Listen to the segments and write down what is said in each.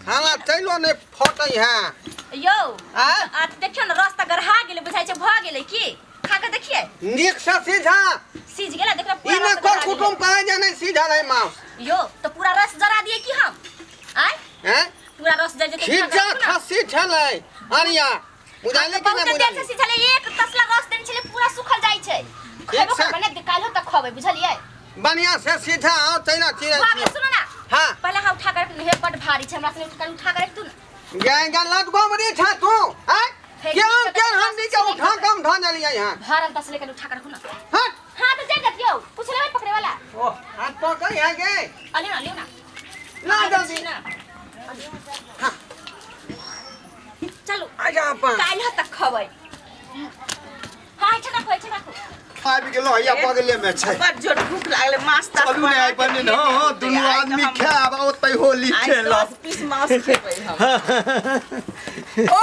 हाला चलो ने फटै है यो आ देखियो न रास्ता गरहा गेले बुझाइ छै भ गेले की खा के देखिए निक से सीधा सीज गेला देखला पूरा इने को कुटुम कहे जाने सीधा नहीं मांस यो तो पूरा रस जरा दिए की हम आय हैं पूरा रस जाय जेते खिजा खसी छले अरिया बुझाले कि ना बुझाले से छले एक तसला रस देन छले पूरा सुखल जाय छै खेबो के बने निकालो त खबे बुझलिए बढ़िया से सीधा आओ तैना चिरे बाबे सुनो ना हां पहले हम उठा कर हे बड भारी छै हमरा से उठा कर तू गंगा लट गोमरी छा तू हैं क्या हम नी के उठा कम ढा जलिए यहां भारत तस लेकर उठा कर ना हट हां तो जा दियो कुछ ले पकड़े वाला ओ हाथ पकड़ है के लियो ना ना जल्दी ना हां चलो आजा अपन काल तक खबै हां छना खो आबि गेलो हैया बगले में छै बड़ जोर भूख लागले माछ ता चलू ने आइ बने न हां दुनु आदमी खाब ओतै होली खेल 10 पीस माछ खेबै हम ओ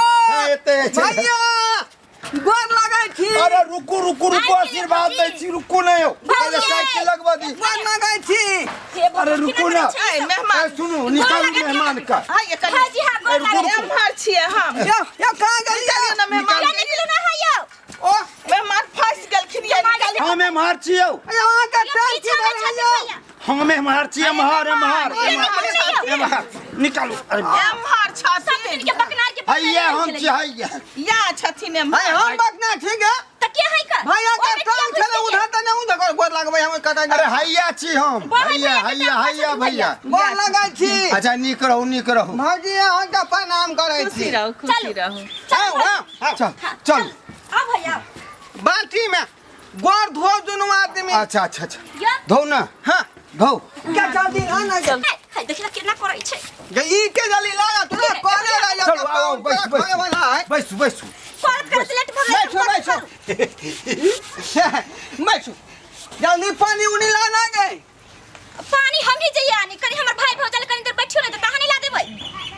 एते भैया गोर लगाई छी अरे रुकू आशीर्वाद दै छी रुकू नहीं हो पहले साइकिल लगवा दी गोर लगाई छी अरे रुकू ना मेहमान सुनो निकालू मेहमान का हां ये कर हां जी हां गोर लगे एम्हर छिए हम यो कहां गेलिए ना मेहमान निकलो ना हां यो ओ मेहमान फंस गेलखिन ये निकाल हमें मार छियो यहाँ का टाइम की रहलियो हमें मार छियो मार निकालू अरे एम्हर छथिन के बकनार के हैया हम छी हैया या छथिन भाई एम्हर हम बकना ठीक है त के है का भैया का टाइम चले उधर त नहीं उधर गोर लगबै हम कतै अरे हैया छी हम हैया भैया गोर लगाई छी अच्छा निक रहू भौजी यहाँ का प्रणाम करे खुशी छी रहो चल आ भैया बाल्टी में गोर धो दुनु आदमी अच्छा यो धो ना हां धो क्या जल्दी आना जब है देखला केना करै छै ई के जल्दी लगा तू कोने ला चल आओ बैस फरक कर लेट बैठो जल्दी पानी उनी लाना गए पानी हम ही जइया आनी कनी हमर भाई भौजल कनी देर बैठियो न त कहानी ला देबै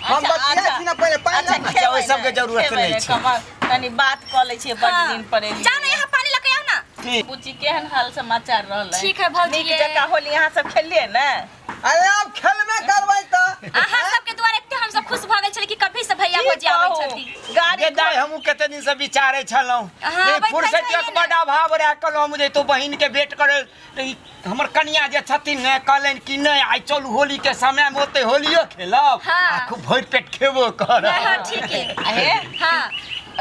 हम बतिया छी ना पहले पानी ओइ सब के जरूरत नहीं छै कनी बात क लै छियै बड़ दिन पड़े जाओ ना यहाँ पानी लके आओ ना बुची केहन हाल समाचार रहलै ठीक है भौजी नीक जका होली यहाँ सब खेलिए ना अरे अब खेल में करबै त अहाँ सबके द्वारा एते हम सब खुश भ गेल छली कि कभी से भैया भौजी आबै छथि गाड़ी दाई हमहू कते दिन से विचारे छलौ फुर्सत एक बड़ा भाव रे कहलौ मुझे तो बहिन के भेंट करे हमर कन्या जे छथिन ने कहलन कि नहीं आई चलू होली के समय में ओते होलियो खेलब आ खूब भर पेट खेबो कर हां ठीक है हां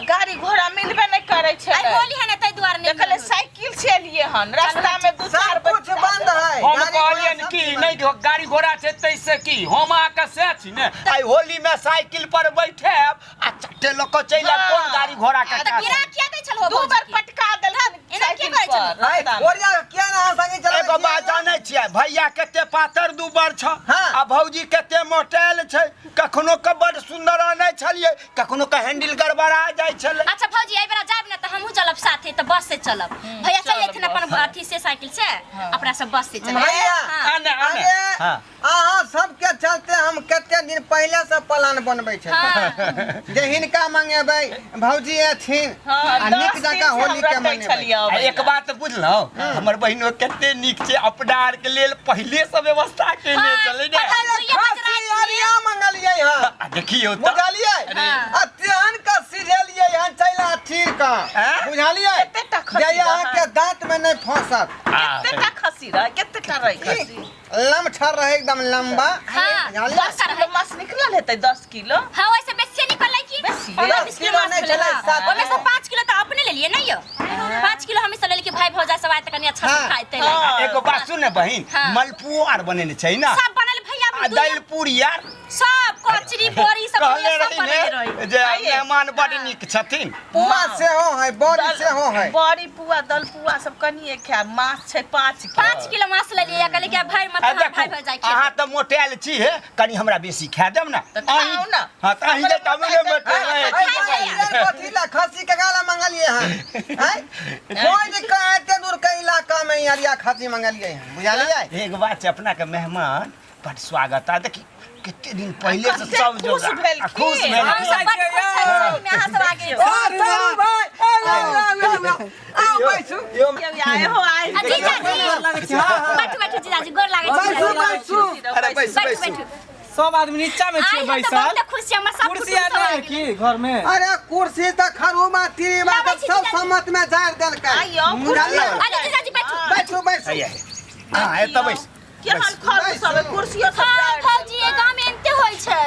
गाड़ी घोड़ा मिलबे नहीं करे छै आई होली है ना तै द्वारा नहीं देखले साइकिल से लिए हन रास्ता में दू चार कुछ बंद है हम कहलियन कि नहीं गाड़ी घोड़ा छै तैसे की हम आके से छी ने आई होली में साइकिल पर बैठब आ चट्टे लोक चैला कोन गाड़ी घोड़ा के त गिरा किया दै छल हो दू बार पटका देलखिन एना के करै छल ओरिया किया ना संगे चलै एगो बात जानै छियै भैया कते पातर दुबर छ आ भौजी कते मोटेल छै कखनो के बड़ सुंदर आनै छलिए कखनो के हैंडल गड़बड़ा जाय छले अच्छा भौजी आई बेरा जाब ना त हमहू चलब साथे त बस से चलब भैया चल लेथिन अपन अथी से साइकिल से अपना सब बस से चलब भैया आने हां अहाँ सबके चलते हम कते दिन पहले से प्लान बनबै छै जे हिनका मंगेबै भौजी एथिन आ निक जका होली के मनेबै एक बात बुझलौ हमर बहिनो कते निक छै अपडार के लेल पहले से व्यवस्था केने चले ने अरिया मंगलियै हां देखियो त बुझलियै अत्यन का सिझलियै हन चैला ठीक बुझलियै जे यहाँ के दांत में नहीं फंसत केतेटा खसी रह केतेटा रह खसी लमठर रहे एकदम लंबा हां 10 किलो माछ निकलल हेतै 10 किलो हां वैसे बेसी निकलै की बेसी 10 किलो नहीं चलै ओमे से 5 किलो त अपने ले लिए नहीं यो 5 किलो हमें से ले कि भाई भौजा सब आए त कनी अच्छा से खाइते एगो बात सुन बहिन मलपुओ आर बनेने छै ना सब बनल भैया दाल पूरी यार सब कचरी बोरी सब बनले रही जे मेहमान बड़ निक छथिन पुआ से हो है बड़ी से हो है बड़ी पुआ दल पुआ सब कनिए खा माछ छै 5 किलो माछ ले लिया कहले कि भाई मत भाई भौजा के अहाँ त मोटेल छी हे कनी हमरा बेसी खा देब ना खाऊ ना हां त अहीं जे तमने मोटे कथी ला खसी के गाला मंगलिए हैं कोई ने कहते दूर के इलाका में अरिया खसी मंगलिए हैं बुझलिए एक बात छै अपना के मेहमान बड़ स्वागत आ देखी कितने दिन पहले से सब जो खुश भेल हम सब बड़ खुश छी में अहाँ सब आगे ओ भाई आओ बैठू आए हो आए जीजा जी बैठू जीजा जी गोर लागे छी बैठू अरे बैठ बैठू सब आदमी नीचा में छिए बैसल खुशी हमर सब कुर्सी आ नहीं कि घर में अरे कुर्सी त खरुमा तीन बार सब सम्मत में झाड़ देल के आइयो कुर्सी अरे जीजाजी बैठो बैठो हां एत बैस केहन खर सब कुर्सियो सब हां फौजी ए गांव में एते होय छै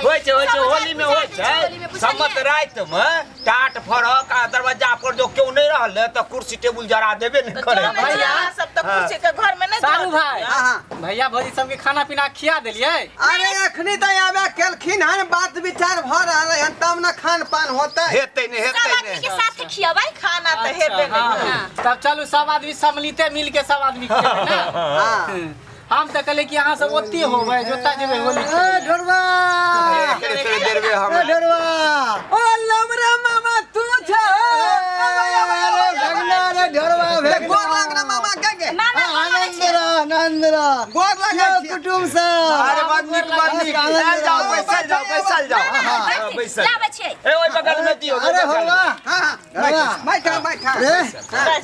होली में होय छै सम्मत रात में टाट फरक आ दरवाजा पर जो क्यों नहीं रहल त कुर्सी टेबुल जरा देबे न करे भैया सब तो कुर्सी के घर में नहीं सारू भाई हां भैया भौजी सबके खाना पीना खिया देलिए अरे एखनी त आबे केलखिन हन बात विचार भ रहल हन तब न खान पान होतै हेतै ने सब आदमी के साथ खियाबै खाना तो हेबे नहीं तब चलू सब आदमी सम्मिलित मिल के सब आदमी खेबै ना हां हम त कहले कि अहाँ सब ओत्ते होबै जोता जेबै होली ए ढोरवा देरबे हम ढोरवा ओ लमरा मामा तू छ अरे भगना रे ढोरवा गोर लाग रे मामा के आनंद रा गोर लाग कुटुंब से अरे बंदी जाओ बैसल जाओ बैसल लाबै छै ए ओइ बगल में दियो अरे होवा हां बैठा रे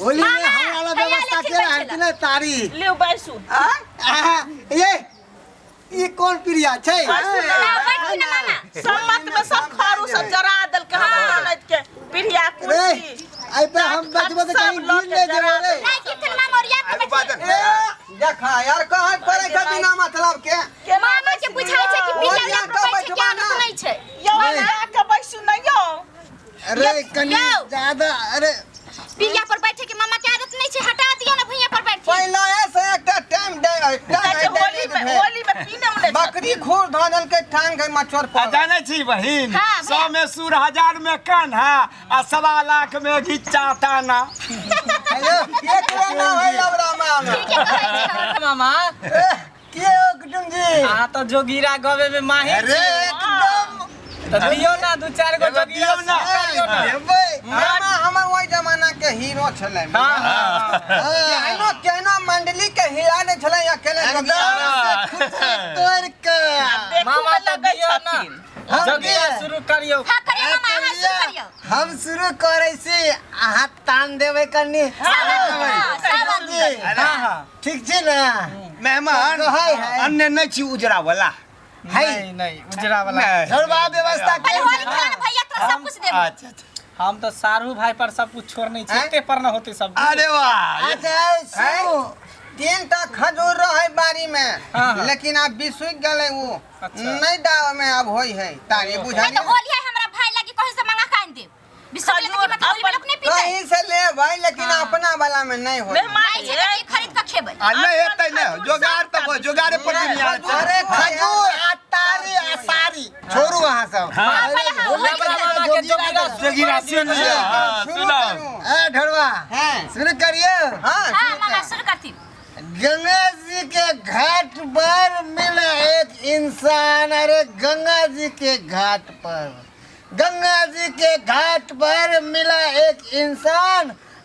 होली में हमरा ला व्यवस्था के रहत ने तारी लियो बैसू ये कौन प्रिया छै बैठी ना मामा सम्मत में सब खरू सब जरा देल के हम ननद के पिढ़िया कुर्सी आई पे हम बचबो त कहीं गिर ले जेबे रे नहीं कितन मामा और याद के बैठी देखा यार कहां पड़े के बिना मतलब के मामा के बुझाई छै कि पिया याद के बैठी के आदत नहीं छै यो के बैसू न यो अरे कनी ज्यादा अरे पिया पर बैठे के मामा के आदत नहीं छै हटा दियो ना भैया पर बैठी पहला ऐसे एक टाइम दे होली में पीने में बकरी खोर धानल के टांग के मछोर पर जाने छी बहिन हाँ, 100 में सुर 1000 में कान्हा आ 1.25 लाख में घिच्चा ताना एक ना होय लवरा मामा ठीक है कहै छै मामा के कुटुम जी अहाँ तो जोगीरा गवे में माहिर अरे एकदम तो दियो ना दू चार गो जोगीरा दियो ना। देबै मामा हमर ओइ जमाना के हीरो छलै केहनो केहनो मंडली के हीरा ने छलै अकेले तोड़ के मामा तो दियो ना जोगीरा शुरू करियो हां करियो मामा अहाँ शुरू करियो हम शुरू करे छी अहाँ तान देबै कनी हां ठीक छै ना मेहमान अन्य नहीं छी उजरा वाला नहीं उजरा वाला सर्वा व्यवस्था पहले होली खेला ना भैया तो सब कुछ देबो अच्छा हम तो सारू भाई पर सब कुछ छोड़ने छेते पर न होते सब अरे वाह अच्छा सुनो 3 टा खजूर रहे बाड़ी में लेकिन अब बिसुक गेलै वो नहीं दाव में अब होई है तारी बुझा तो होली है हमरा भाई लगी कहीं से मंगा कान दे बिसर ले कि मतलब होली में लोग नहीं पीते कहीं से ले भाई लेकिन अपना वाला में नहीं होई नहीं छै कि खरीद के खेबै नहीं हेतै ने जोगार पर दुनिया अरे खजूर आटारी आसारी छोड़ू वहां सब जोगीरा सुन सुनो ए ढोरवा शुरू करियो हां मामा शुरू करती गंगा जी के घाट पर मिला एक इंसान अरे गंगा जी के घाट पर गंगा जी के घाट पर मिला एक इंसान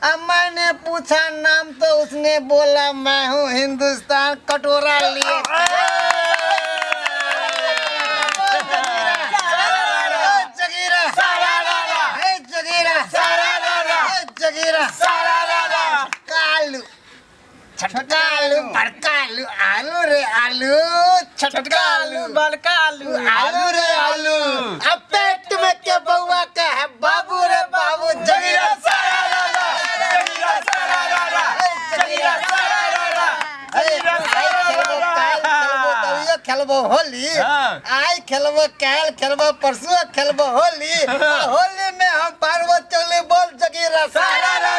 अब मैंने पूछा नाम तो उसने बोला मैं हूँ हिंदुस्तान कटोरा लिए कालू छटकालू बड़कालू आलू रे आलू छटकालू बलकालू आलू रे आलू अब पेट में के बउआ का है बाबू रे बाबू जगीरा खेलबो होली आई खेलबो काल खेलबो परसों खेलबो होली होली में हम पारबो चले बोल जगीरा सारा रा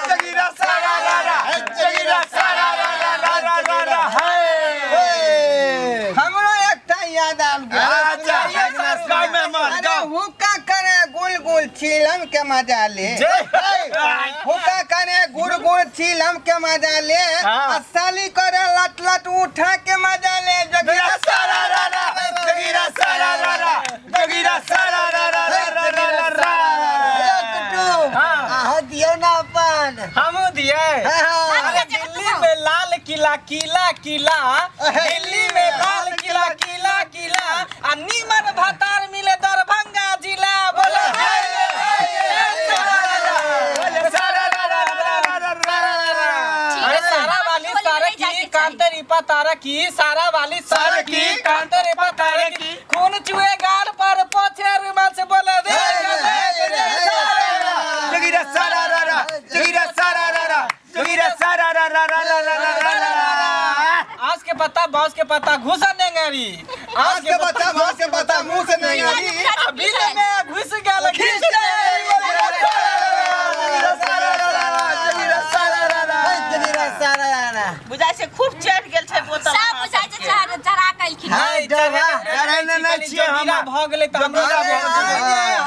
जगीरा सारा रा जगीरा सारा रा हमरो एकटा याद आल गया हुक्का करे गुल गुल छीलम के मजा ले हुक्का करे गुल गुल छीलम के मजा ले साली करे लट लट उठा के मजा ले जगीरा सारा रा जगीरा सारा रा जगीरा सारा रा आहो दियो ना अपन हम दिए अरे दिल्ली में लाल किला किला किला दिल्ली में लाल किला किला किला आ नीमन भातार मिले दरभंगा जिला बोलो सारा वाली सारा की कांते रिपा तारा की सारा वाली सारा की कांते रिपा तारा की चुए गाल पर पोछे रुमाल से बोले रे जोगिरा सारा रा रा जोगिरा सारा रा रा जोगिरा सारा रा रा रा रा रा रा आज के पत्ता बांस के पत्ता घुसा देंगे री आज के बता भाव के बता मुंह से नहीं आई अभी में घुस गया खींच बुझाइ से खूब चढ़ गेल छै बोतल सब बुझाइ छै चढ़ा कलखिन हाय डरा डरा नहीं छिए हम भ गेलै त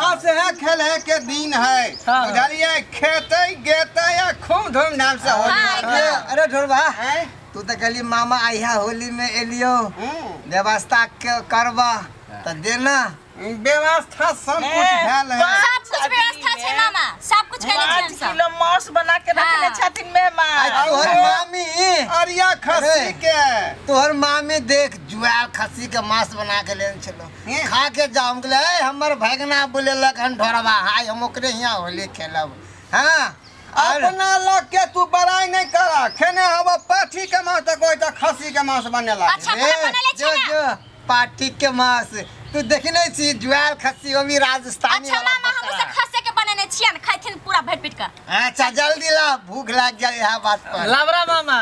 हां से है खेल है के दिन है बुझलिए खेते गेते या खूब धूमधाम से होली अरे ढोलबा तू तो कहली मामा आइहा होली में एलियो व्यवस्था करबा त देना व्यवस्था सब कुछ भेल है सब कुछ व्यवस्था छै मामा सब कुछ केने छै हम सब किलो मांस बना के रखले छथिन मेहमान तोहर मामी अरिया खस्सी के तोहर मामी देख जुआल खस्सी के मांस बना के लेन छलो खा के जाम गेले हमर भगना बोलेलक हन ढोरबा हाय हम ओकरे हिया होली खेलब हां अपना लोग के तू बड़ाई नहीं करा खेने हवा पाठी के मांस त कोई त खस्सी के मांस बनेला अच्छा बनेले छै ना पाठी के मांस तू देखि नहीं छी जुआल खस्सी ओ भी राजस्थानी अच्छा मामा हम से खस्से के बनेने छियन खाइथिन पूरा भेट पीट के अच्छा जल्दी ला भूख लाग गया यह बात पर लवरा मामा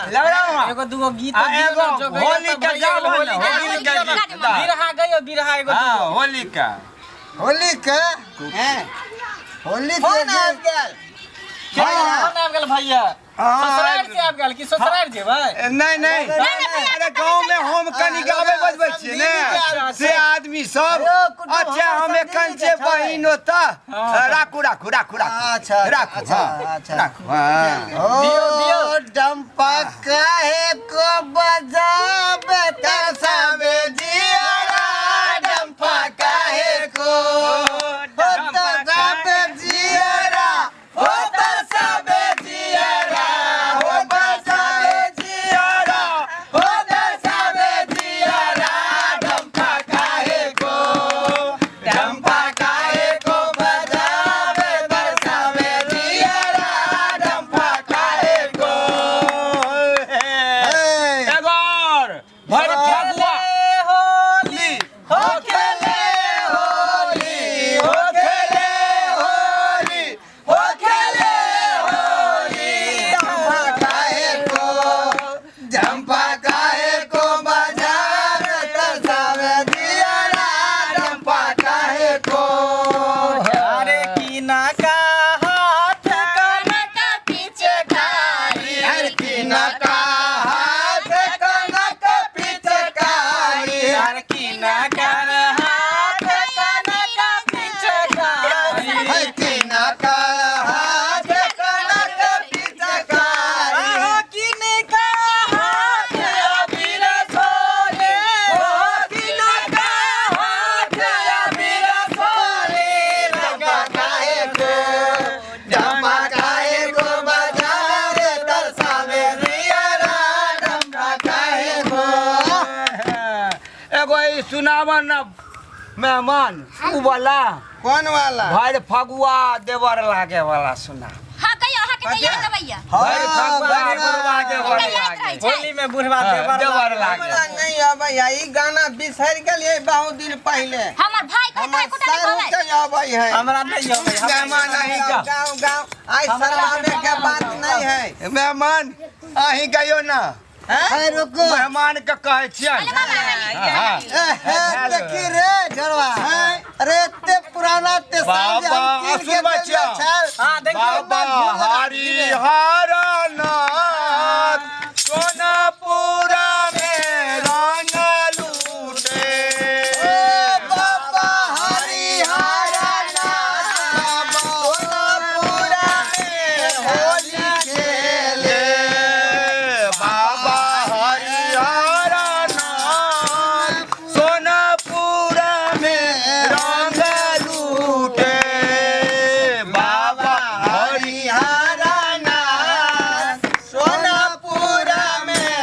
एगो दूगो गीत एगो होली के गाओ होली के बिरहा गयो बिरहा एगो होली का होली के भैया ससुराल से आब गेल कि ससुराल जेबै नहीं नहीं अरे गांव में हम कनी गावे बजबै छियै ने से आदमी सब अच्छा हम एखन जे बहिन होता राखू राखू राखू अच्छा राखू अच्छा राखू दियो डंपा काहे को बजाबे तरसावे जियारा डंपा काहे को तरसावे जियारा हो तरसावे जियारा हो बजावे जियारा हो तरसावे जियारा डंपा काहे को बजावे तरसावे जियारा डंपा काहे को एगोर भर फगुआ होली हो खेले होली हो खेले होली हो खेले होली जंपा काहे को बजावे तरसावे जियारा जंपा काहे को अरे कीना का हाथ कनक पीछे खाली हर कीना का हाथ कनक पिचकारी हर कीना कर हाथ कनक पिचकारी हर कीना का हाथ कनक पिचकारी कीने का हाथ अबीर सोले कीना का हाथ अबीर सोले जंपा काहे को बजावे तरसावे जियारा जंपा काहे को एगो ई सुनावन न मेहमान उ वाला कौन वाला भर फगुआ देवर लागे वाला सुना हां कहियो हां के तैयार दबैया भर फगुआ बुढ़वा देवर याद लागे रहै छै होली में बुढ़वा देवर लागे हमरा नहीं आबै है ई गाना बिसर गेलिए बहुत दिन पहले हमर भाई के हमर कुटा सारू बोलै के आबै है हमरा नहीं होबै मेहमान अहीं का गाँव आई शर्माने के बात नहीं है मेहमान अहीं गयो ना है रुको मेहमान के कहै छियन देखी रे झरवा अरे इतने पुराना ते बाबा असुर बच्चा हां बाबा हरि हरनाथ सोनापुरा में रंग लूटे बाबा हरिहरा सोनापुरा में होली खेले बाबा हरि हरनाथ सोनापुरा में रंग लूटे बाबा हरि हरिहरा सोनापुरा में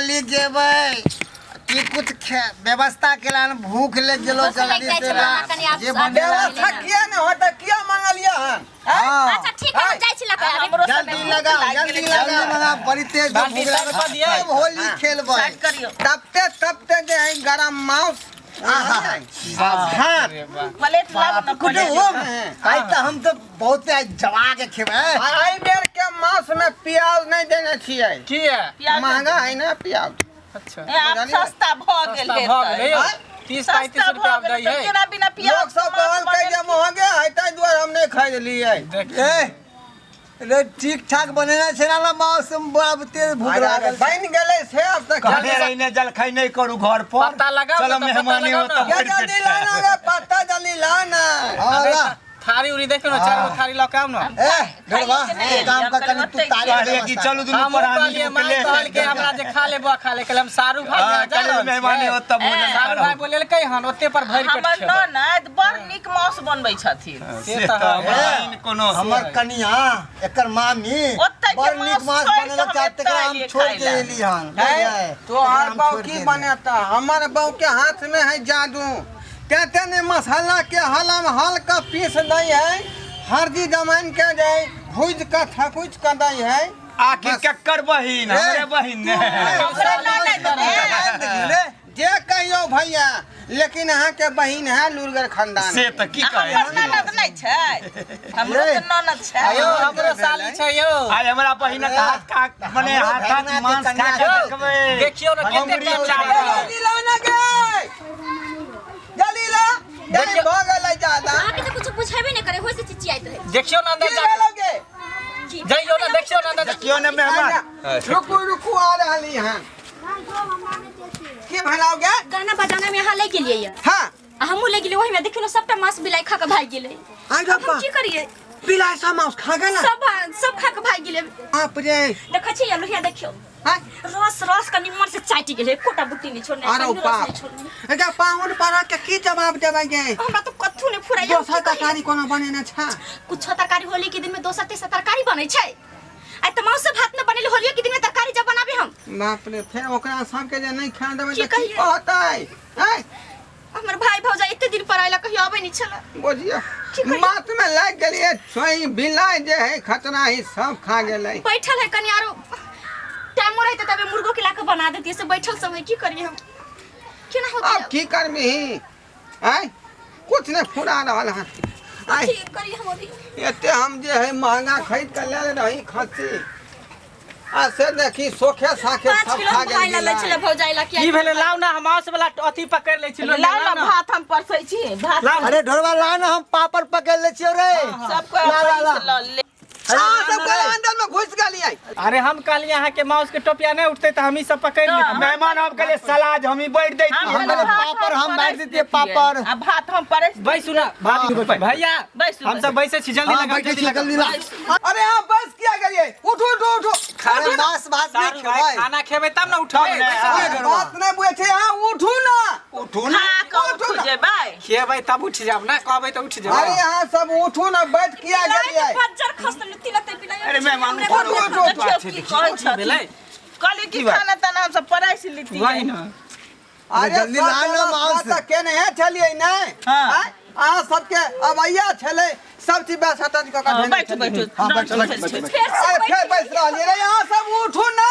होली जेबै कि कुछ व्यवस्था केला भूख लग गेलो जल्दी से जे व्यवस्था किया न होता किया मांगलिया हन अच्छा ठीक है जाय छी लगा जल्दी लगा बड़ी तेज भूख लागल सब होली खेलबै तबते जे है गरम मांस प्लेट लाओ न कुछ आई त हम तो बहुत जवा के खेबै आई बेर के मांस में प्याज नहीं देने छियै की है महंगा है ना प्याज अच्छा आप सस्ता भ गेल है 30-35 रुपया अब दै है केना बिना लोग प्याज सब कहल के जे महंगे है ताहि दुआरे हम नहीं खाइ लिए रे ठीक ठाक बनेना छै ना मांस बड़ा तेज भूख लागल बन गेलै से अब तक कहले रहिने जलखै नहीं करू घर पर पत्ता लगाओ चलो मेहमानी हो तब जल्दी लाना रे पत्ता जल्दी लाना थारी उरी देखो ना 4 गो थारी लकाम ना ढड़वा काम का कनी तू तारीफ कि चलू दुनु पर हम माई कहल के हमरा जे खा लेबो खा ले कलम सारू भाई चलो मेहमानी हो तब भोजन सारू भाई बोले कै हन ओते पर भरि पेट हमर खेबै ननद बड़ नीक मांस बनबै छथिन से त बहिन कोनो हमर कनिया एकर मामी ओतै के बड़ नीक मांस मांस बनेला छोड़ि चाहते के हम छोड़ के एली हन तो हर बाऊ की बनाता हमारे बाऊ के हाथ में है जादू कहते ने मसाला के हलम हल्का पीस दई है हल्दी जमाइन के जाए भूज का थकुच का दई है आखिर कक्कर बहिन हमरे बहिन ने जे कहियो भैया लेकिन यहाँ के बहिन है लुरगर खानदान से त की कहे हमर ननद नै छै हमरो त ननद छै आयो हमरो साली छै यो आइ हमरा बहिन के हाथ का मने हाथ मांस खा के देखबै देखियो ना कते जल्दी ला ना गे जल्दी ला जल्दी भगल ज्यादा आके तो कुछ पूछेबे नहीं करे होय से चिचियाइत रहे देखियो ना अंदर जा लोगे जाइयो ना देखियो ना अंदर क्यों ने मेहमान रुकू आ रहली हैं के भलाओगे गाना बजाना में यहाँ ले गेलिए हां हमहू ले गेलिए वही में देखियो ना सबटा मांस बिलाई खा के भाग गेले आई अब हम की करिए पिलाई सा मांस खा गए ना सब खा के भाग गेले आप रे देखै छी या लोहिया देखियो हां रस का निमन से चाटी गेले कोटा बुट्टी नहीं छोड़ने अरे कहीं रस बाप नहीं छोड़ने एका पाहुन पारा के की जवाब देबै गे हमरा तो कथु ने फुराइया दोसर तरकारी कोनो बनेने छ कुछ तरकारी होली के दिन में दोसर तेसर तरकारी बनै छै आई त मांस भात न बनेले होलियो के दिन में तरकारी जब बनाबे हम बाप रे फिर ओकरा सब के जे नहीं खा देबै की त की कहिए? होतै हैं हमर भाई भौजा इतने दिन पर आइला कहियो आबै नहीं छला बुझियो कहिए? मात में लग गेलिए छोई बिलाई जे है खतरा ही सब खा गेलै बैठल है कनी आरो टाइम रहते तबे मुर्गो के लाके बना देती से बैठल समय की करिए हम केना अब होती की करबी हैं कुछ नहीं फुरा रहल है आई ठीक करिए हम अभी एते हम जे है महंगा खरीद के ले रही खस्सी आ से देखी सोखे साखे 5 सब किलो खा भाई ला ले गेल चले भौजाइला की की भेले लाउ ना हम आस वाला अथी पकड़ ले छिलो लाउ ना भात हम परसै छी भात अरे ढोलवा ला ना हम पापड़ पकड़ ले छियो रे सबको ला। ले सब के अंदर में घुस गेलिए अरे हम कहलिए यहाँ के माउस के टोपिया नहीं उठते तो हम ही सब पकड़ ली मेहमान हम कहले सलाद हम ही बैठ दै हम कहले पापड़ हम बैठ देते पापड़ आ भात हम परस बैसु ना भैया बैसु हम सब बैसे छी जल्दी लगा जल्दी लगा जल्दी ला अरे हां बस किया गेलिए उठो उठो उठो अरे मांस भात नहीं सारू भाई खेबै खाना खेबै तब ना उठबै बात नहीं बुझे हां उठू ना उठू खा के उठ जेबै खेबै तब उठ जाब ना कहबै तो उठ जाब अरे यहाँ सब उठू ना बैठ किया गेलिए फज्जर खस्त लती लगते पिलाई अरे मेहमान भेलै कहली की खाना तना हम सब परस लीती वही ना अरे जल्दी ला ना मांस। केने है चलिए नहीं हाँ। आ सबके अबैया छले सब चीज बेसत क के बैठो बैठो हाँ, बैठो, बैठो, फिर अरे से फिर बैठ रहलिए रे यहाँ सब उठू ना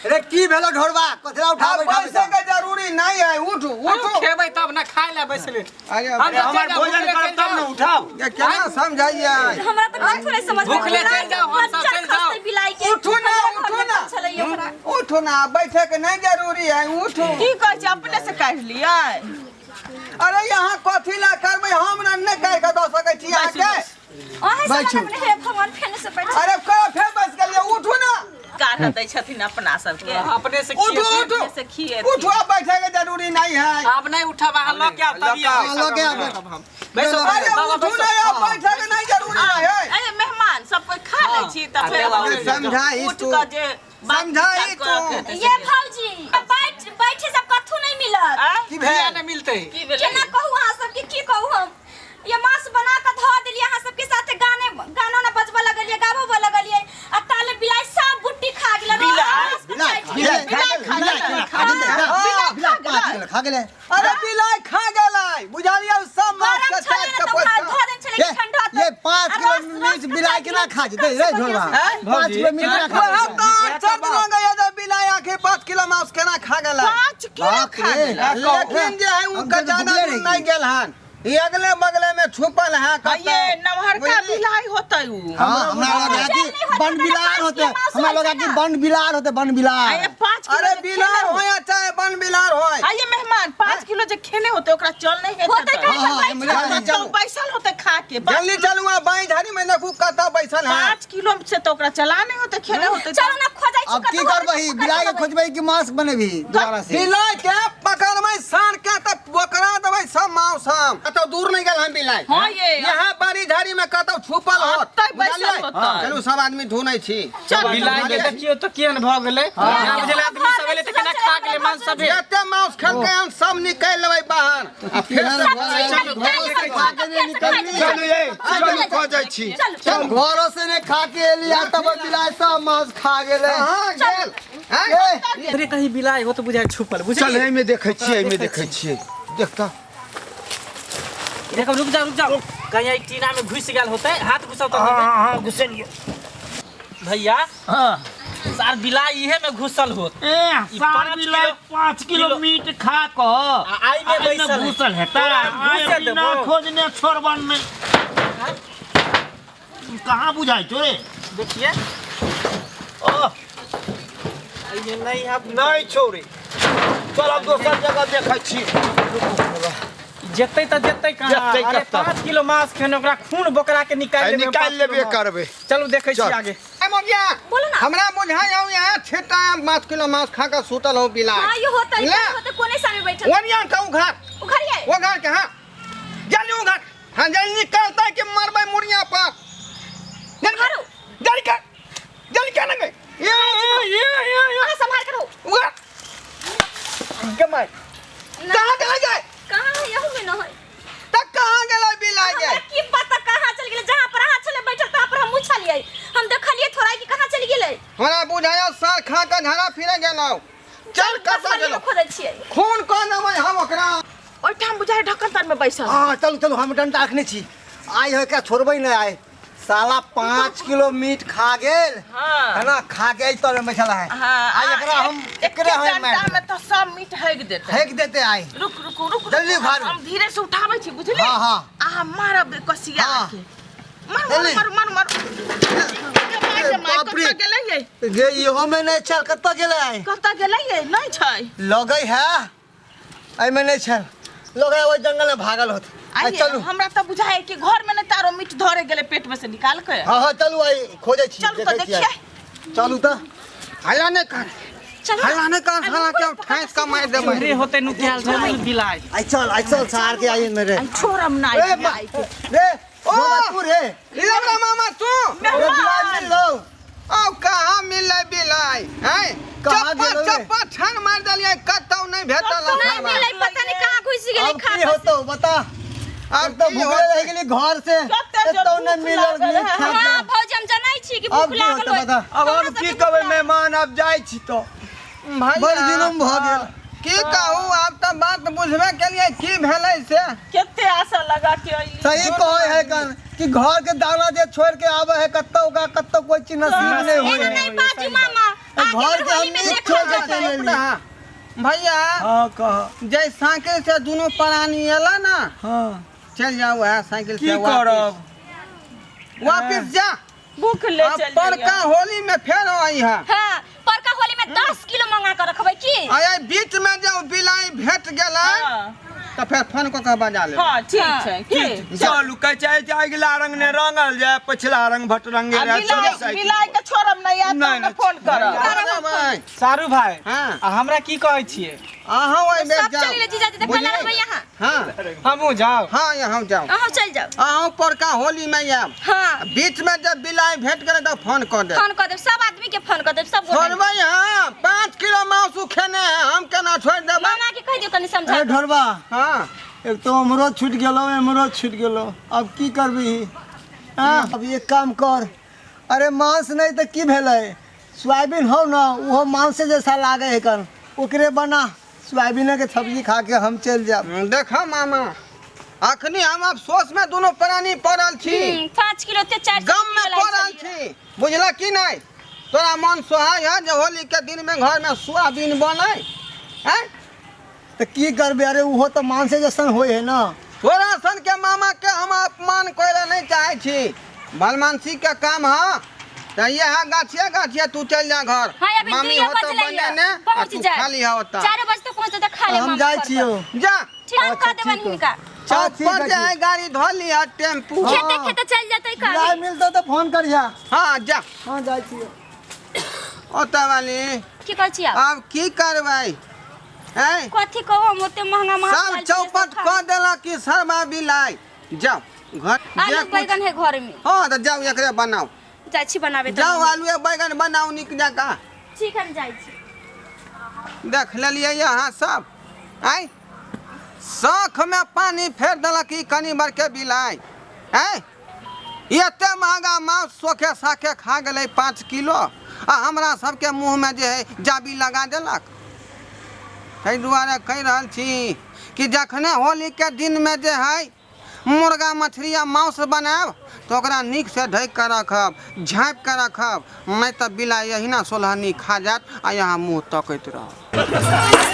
अरे की भेलो ढोलवा कथरा उठा अब बैठा पैसे के जरूरी नहीं है उठू उठू खेबै तब ना खाइ ले बैसले अरे हम हमर भोजन करब तब न उठाओ ये केना समझाइए हमरा तो कथु नहीं समझ में भूखले चल जाओ, हम सब चल जाओ। बिलाई के उठू ना, उठू ना। चले ओकरा उठू ना बैठे के नहीं जरूरी है उठू की कहै छै अपने से काट लियै अरे यहाँ कथी ला करबै हम न कह के दो सकै छी आके ओहे से मैंने हे भगवान फेन से बैठ अरे करो फिर बस गेलिए उठू ना काढ़ दै छथिन अपना सबके अपने से उठू खिए उठू से खिए उठू अब बैठे के जरूरी नहीं है अब नहीं उठब अहाँ लऽ के आब तभी लो के आब। बैसो अरे उठू ना अब बैठे के नहीं जरूरी है अरे मेहमान सब कोई खा लै छी त अरे समझाई उठ तू के जे समझाई तू ये भौजी बैठे सब कथु नहीं मिलत की भैया भेल ने मिलते की भेलै केना कहू अहाँ सबके की कहू हम ये मांस बना के धो देलिए अहाँ सबके साथे गाना ना बजबा लगलिए गाबो लगलिए आ ताले बिलाई सब बुट्टी खा गेल बिलाई खा खा गेले अरे बिलाई खा गेलै बुझालिए सब मांस के चाट के पोछ ये 5 किलो मीट बिलाई के ना खा जेते रे ढोलवा 5 किलो मीट ना खा चर्द रंग ये जो बिलाई आके 5 किलो मांस केना खा गेलै 5 किलो खा गेलै लेकिन जे है उनका ज्यादा नहीं गेल हन ये अगले बगले में छुपल है ये नमहर का बिलाई होता है उ हां हमरा लगा कि बन बिलार होते हमरा लगा कि बन बिलार होते बन बिलार ये 5 किलो अरे बिलार होय चाहे बन बिलार होय आइए मेहमान 5 किलो जे खेने होते ओकरा चल नहीं है होते चल बैसल होते खा के जल्दी चलू आ बाई झाड़ी में देखू कता बैसल है 5 किलो से तो ओकरा चला नहीं होते खेने होते चलो ना खोजाई अब की करबही बिलाई के खोजबही कि मांस बनेबी दोबारा से बिलाई के पकड़बै साण के त ओकरा देबै सब मांस हम कतो दूर नहीं गेल हम बिलाई हां ये यहाँ बारी झाड़ी में कतो छुपल होत तै बैसल होता चलू सब आदमी ढूंढै छी बिलाई के देखियो तो केहन भ गेलै यहाँ बुझले आदमी सब एले त केना खा गेलै मांस सब जते मांस खेलकै हम सब निकाल लेबै बाहर आ फिर चलू ये चलू खोजै छी चल घरों से ने खा के एलिया तब बिलाई सब मांस खा गेलै हां गेल अरे कहीं बिलाई हो तो बुझाय छुपल बुझ चल एमे देखै छियै एमे देखै छियै देखता देखो रुक जाओ कहीं टीना में घुस गेल होते हाथ घुसौ तो हां घुसलिए भैया हां सार बिलाई इहे में घुसल होत सार बिलाई 5 किलो मीट खा क आई में बैसल घुसल है ता घुसे बिना देबो खोजने छोड़बन में कहां बुझाई छो रे देखिए ओ ये नहीं अब नहीं छोड़े चल अब दोसर जगह देखै छी जेतै त जेतै कहां जेतै अरे कतऽ? 5 किलो मांस खेने ओकरा खून बोकरा के निकाल लेबे करबे चलो देखै छी चल। आगे ए मोगिया बोलो ना। हमरा बुझाय हो यहाँ छेटा 5 किलो मांस खा के सुतल हो बिलाई हां ये होता ले। है होते कोने सामने बैठल ओनिया कहू घाट उखड़िए वो घाट के हां जल्दी वो घाट हां जल्दी निकलता है कि मरबै मुड़िया पर उखाड़ो जल्दी कर लगे ये संभाल कर हो वो कमाई कहां चला जाए कहां है यहू में न है तक कहां गेला बिलाई हमरा जाए की पता कहां चल गेले जहां पर हाथ चले बैठल ता पर हम उछलिए हम देखलिए थोड़ा कि कहां चल गेले हमरा बुझाया सार खा के झाड़ा फिरे गेलौ चल कसा गेलौ खोदै छियै खून को नबै हम ओकरा ओठाम बुझाय ढक्कन तर में बैसल हां चलू हम डंडा रखने छी आई है क्या छोड़बै न आए साला 5 किलो मीट खा गेल है ना खा के आई तोरे में चला है हां आज एकरा हम एकरे होय डंडा में तो सब मीट हैक देते फेंक देते आई रुक जल्दी उखाड़ो। हम धीरे से उठाबै छी बुझले हाँ, हाँ। आ मारब कसिया हाँ। के मार जल्दी। बाप रे गेलै ये गे इहो में नहीं चल कत गेलै कत गेलै ये नहीं छै लगै है आई में नहीं चल लगै ओइ जंगल में भागल होत आई चलू हमरा त बुझाय कि घर में न तारो मीट धरे गेले पेट में से निकाल के हां चलू आई खोजै छी चलू तो देखै छी देखिए चलू त हल्ला नहीं कर हल्ला नहीं कर साला के ठैस का मार देबै अरे होते नुकियाल छै बिलाई आई चल सार के आई मेरे छोड़म ना रे बिलाई के रे ओ तू रे लीला मामा तू रे बिलाई मिल लो औ कहां मिलै बिलाई हैं कहाँ गेलो रे? चप्पा छन मार दलिए कतौ नहीं भेटल नहीं मिले पता नहीं कहाँ घुस गेले अब खा की होतो बता अब तो भूखे रह गेली घर से कते तो जोर नहीं भूख मिलल लागल है। खा हां भौजी हम जनाई छी कि अब भूख की लागल होतो बता अब हम की कहबै मेहमान अब जाइ छी तो बड़ दिनम भ गेल की कहूं आप तो बात बुझबे के लिए की भेलै से केते आशा लगा के अइली सही कहे है कन कि घर के दाना जे छोड़ के आवे है कत्तो कोई चीज नसीब नहीं एना होए नहीं बाजी मामा घर के हम नहीं छोड़ के चले ली भैया हां कह जय साइकिल से दोनों प्राणी एला ना हां चल जाओ है साइकिल की से करब वापस जा भूख ले अब चल बड़का होली में फेर आई है हां परका होली में 10 किलो मंगा कर रखबै की आय बीच में जब बिलाई भेट गेलै हां तो फिर फोन को के बजा ले हां ठीक छै की चलू कह चाहे अगिला रंग ने रंगल जाए पछिला रंग भटरंगे रहे चलू साइकिल बिलाई के छोड़म नहीं आ नहीं, तो नहीं, फोन करब सारू भाई हाँ। आ हमरा की कहै छियै अहाँ ओइ में सब जाओ चली ले जीजाजी देख ला रहबै यहां हां हमहू जाओ हां यहाँ जाओ अहाँ चल जाओ अहाँ परका होली में आब हां बीच में जब बिलाई भेट गेलै तो फोन कर दे फोन कर देब सब आदमी के फोन कर देब सब गोटे छोड़बै हां 5 किलो मांस खेने हैं हम केना छोड़ देबै मामा के कह दियो कनी समझा अरे ढोरबा हां एक तो हमरो छूट गेलो हमरो छूट गेलो अब की करबी हां अब एक काम कर अरे मांस नहीं तो की भेलै सोयाबीन हो ना वो मांस से जैसा लागे है कन ओकरे बना सोयाबीन के सब्जी खा के हम चल जाब। देखा मामा, अखनी हम अफसोस में दोनों प्राणी पड़ल छी, 5 किलो ते 4 गम में पड़ल छी, बुझला कि नहीं? तोरा मन सोहाय है जो होली के दिन में घर में सोयाबीन बने हैं? तो की करबे, अरे वो तो मान से जैसन होए है ना। तोरा सन के मामा के हम अपमान करे नहीं चाहे छी, भलमानसी के काम है। तो ये है गाछिया गाछिया, तू चल जा घर। हां अभी मामी 2 होता बजे बने ने पहुंच तू जा, खाली होता 4 बजे तक पहुंच त खा ले। हम जाय छियो। जा ठीक कर देबन हिनका। चल ठीक पर जाए है। गाड़ी धो लिया टेम्पू। खेते खेते चल जतै का। जाय मिलतो तो फोन करिया। हाँ जा हां जाय छियो। ओता वाली की कहै छी अब की करबै हैं? कथी कहू मोते महंगा सब चौपट कह देला कि शर्मा बिलाई। जाओ घर आलू जे कुछ- बैगन है घर में, हाँ तो जाओ एकरे बनाओ। जाइ छी बनाबे त। जाओ आलू बैगन बनाओ निक जका। ठीक हम जाइ छी। देख लेलिए यहाँ सब आई शौख में पानी फेर देलक कि कनी बर के बिलाई हैं? एते महंगा मांस सोखे साखे खा गए 5 किलो, आ हमरा सबके मुंह में जे है जाबी लगा देलक। ताहि दुआरे कहि रहल छी कि जखने होली के दिन में जे है मुर्गा मछली या मांस बनाब तो ओकरा नीक से ढक के रखब, झाँप के रखब, नहीं तो बिलाई यही ना सोलहनी खा जात आ यहाँ मुँह तकैत रह।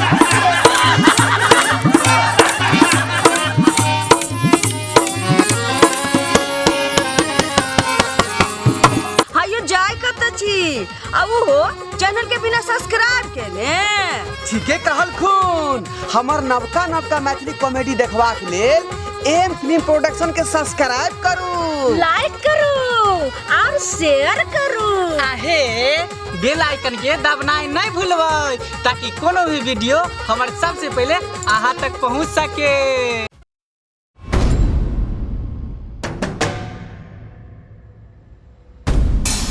हायो जाय कत छी, अब हो चैनल के बिना सब्सक्राइब केने। ठीके कहल खून, हमर नवका नवका मैथिली कॉमेडी देखबाक लेल एम फिल्म प्रोडक्शन के सब्सक्राइब करू, लाइक करू और शेयर करू। आहे बेल आइकन के दबनाई नहीं भूलबै ताकि कोनो भी वीडियो हमारे सबसे पहले अहाँ तक पहुंच सके।